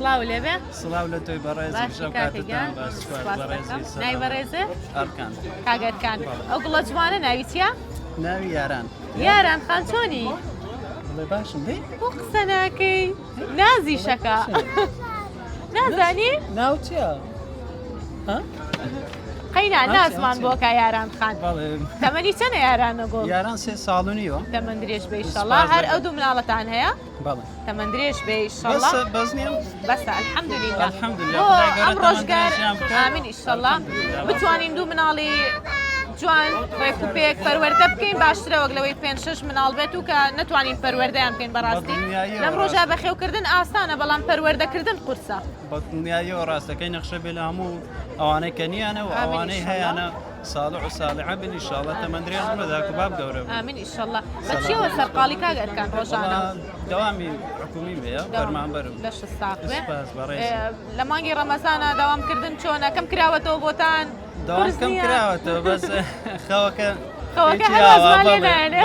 سڵاو لێبێ سڵاو لە تۆی بەڕێزی باشی ژەو کاکەگیان کاتتان باش سوپاس بەڕێزی ناوی بەڕێزە ئەرکان کاگەرکان ئەو گوڵە جوانە ناوی چییە؟ ناوی یاران یاران خان چۆنی؟ بڵێ باشم دەی بۆ قسە ناکەی نازی شەکە نازانی؟ ناو چییە؟ قەینا نازمان بۆکە یاران خان بەڵێ تەمەنی چەنە یارانە گۆڵ؟ یاران 3 ساڵونیوە تەمەند درێژ بێ ئیشەڵڵا هەر ئەو دوو مناڵەتان هەیە؟ بەڵێ تەمەند درێژ بێ ئیشەڵڵا بەس نیم بەسە ئەلحەمدولیلا الحەمدوللا بۆ خدای گەورە ئەم ڕۆژگار تەمەندرێژیان بکە. ئامین ئیشەڵڵا بتوانین دوو مناڵی جوان ڕێک و پێک پەروەردە بکەین باشترە وەک لەوەی 5-6 مناڵ بێت و کە نتوانین پەروەردەیان بکەین بەڕاستی بەدڵنیاییەوە لەم ڕۆژە بەخێوکردن ئاسانە بەڵام پەروەردەکردن قورسە بە دڵنیاییەوە ڕاستەکەی نەخشە بێ لە هەموو ئەوانەی کەنیانە و ئەوانەی هەیەە ساڵح و ساڵحە بن ئینشاڵڵا تەمەندرێژ بەدا کە باب گەورە بن. ئامین ئیشەڵڵا بەچیەوە سەرقاڵی کاگەرکان ڕۆژانە دەوامی حکومی بێ فەرمانبەرم لە ساق بێ سپاس بەڕێز لە مانگی ڕەمەزانە داوامکردن چۆنە کەم کراوەتەوە بۆتان داوام کەم کراوەتەوە بەس خەوەکە خەوەکە هەڵازمان لێنایەنێ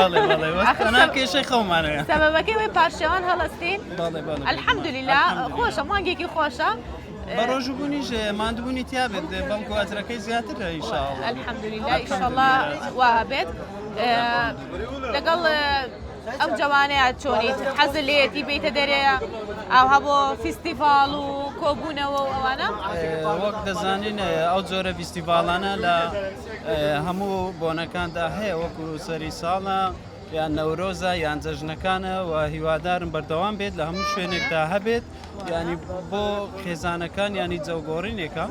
کێشەی خەومانەیە سەبەبەکەی وێ پارشەوان هەڵەستین ئەلحەمدولیلا خۆشە مانگێکی خۆشە بە ڕۆژبوونیش ماندبوونی تیا بێت بەڵکو ئەجرەکەی زیاتر ئینشاءڵڵا ئەلحەمدولیلا ئینشاءڵڵا وا بێت لەگەڵ ئەم جوانەیە چۆنیت حەزت لێتی بێتە دەرەیە ئاوها بۆ فیستیڤاڵ و کۆبوونەوە و ئەوانە وەک دەزانین ئەو جۆرە فیستیڤاڵانە لە هەموو بۆنەکاندا هەیە وەکو سەری ساڵە یان نەورۆزە یان جەژنەکانە و هیوادارم بەردەوام بێت لە هەموو شوێنێکدا هەبێت ینی بۆ خێزانەکان ینی جەوگۆڕینێکە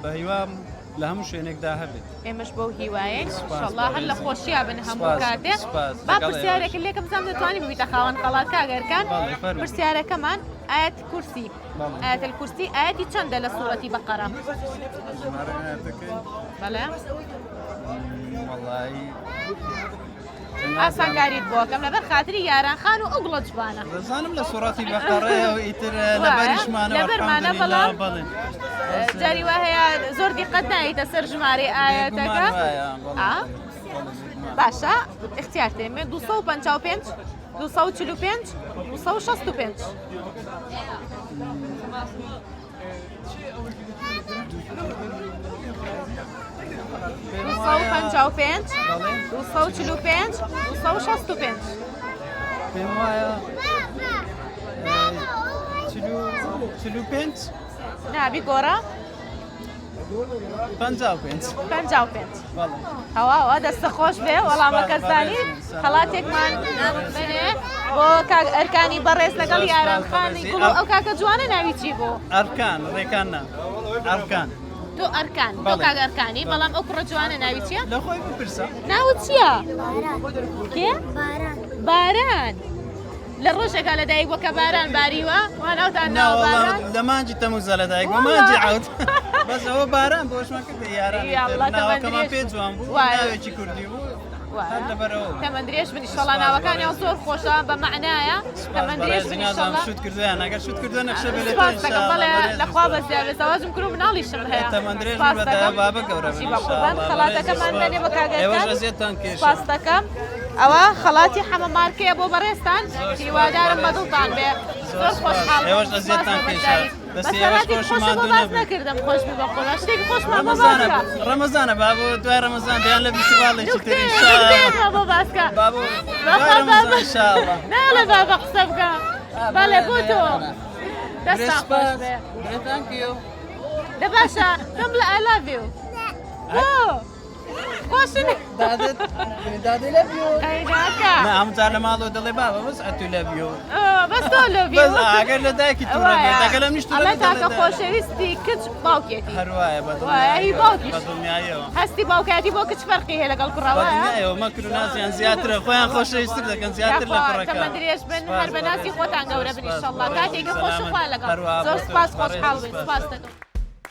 بە هیوام لە هەموو شوێنێکدا هەبێت ئێمەش بەو هیوایەن ئینشاءڵڵا هەر لە خۆشییا بن هەموو کاتێ با پرسیارێکی لێکم بزانم دەتوانین ببیتە خاوەن قەڵات کاگەرکان پرسیارەکەمان ئاەت کورسی ئاەت الکورسی ئاەتی چەندە لە سوورەتی بەقەرە بەڵێ ئاسانکاریت بۆکەم لەبەر خاتری یاران خان و ئەو گوڵە جوانە دەزانم لە سوڕەتی بەقەڕەیە و ئیتر لەبەرمانە بەڵام جاری وا هەیە زۆر دیقەت نایتە سەر ژمارەی ئاەتەکە باشە اختیار تێمێ 255 245 265 255 245 265 پێم وایە 45 نابی گۆڕە 55 هەواوە دەستە خۆش بێ وەڵامەکەزانی خەڵاتێکمان بنێ بۆ ئەرکانی بەڕێز لەگەڵ یارانخانی گوڵ ئەو کاکە جوانە ناوی چی بۆ؟ ئەرکان ڕێکاننا ئەرکان تۆ ئەرکان تۆ کاک ئەرکانی بەڵام ئەو کوڕە جوانە ناوی چییە؟ لە خۆی بپرسە ناوت چییە؟ کێ؟ باران لە ڕۆژێکا لەدایک وەکە باران باریوە واناوتان ناوە باران لە مانجی تەموزە لەدایک بۆ مانجی عەوت بەس ئەوە باران بۆشمان کردە یاران ناوەکەمان پێ جوان بوو ناوێکی کوردی بوو تەمەندرێژ بن ئیشەڵڵا ناوەکانیان زۆر خۆشە بە مەعنایە تەمەندرێژ بن ئیشەڵڵا شوت کردویان ئەگەر شوت کردووە نەخشە بێت بەڵێ لەخوا بەزیار بێ زەواجم کرد و مناڵیشم هەیە تەمەندرێژ بەدایە بابە گەورە بن قوربان خەڵاتەکەمان دەنێ بە ئێوەش کاگەرکان ئەزیەتتان کێشە سپاس دەکەم ئەوە خەڵاتی حەمەمارکەیە بۆ بەڕێستان هیوادارم بەدڵتان بێ زۆر خۆشحاڵ ئێوەش ئەزیەتتان کێشە بەسەراتی خۆشە بۆ باز نەکردم خۆش بێ بە خۆڵا شتێکی خۆشمان بۆ باسکە ڕەمەزانە بابۆ دوای ڕەمەزان دەیان لە فیستیڤاڵێکی تر بۆ باسکە بابۆ دوای ڕەمەزان ئینشاءڵڵا ناڵێ بابە قسە بکە بەڵێ بۆ تۆ دەستان خۆش بێ دە باشە دەم لە I love you خۆشن دادی لەبیۆ قەیداکە هەمووتان لە ماڵەوە دەڵێ بابە بەس ئەتو لەبیۆ بەس تۆ لەبی ئەگەر لە دایکی تووڕە بێت ئەگەر لەم نیش ئەمە تاکە خۆشەویستی کچ باوکێتی هەروایە وایە باوکیش بەدڵنیاییەوە هەستی باوکاتی بۆ کچ فەرقی هەیە لەگەڵ کوڕەوەیە بەدڵنیاییەوە مەکر و ناسیان زیاترە خۆیان خۆشەویستتر دەکەن زیاتر لە کوڕەکان تەمەندرێژ بن هەر بەناسی خۆتان گەورە بن ئینشەڵڵا کاتێکی خۆشخوا لەگەڵ زۆر سپاس خۆشحاڵ بن سپاس دەکەم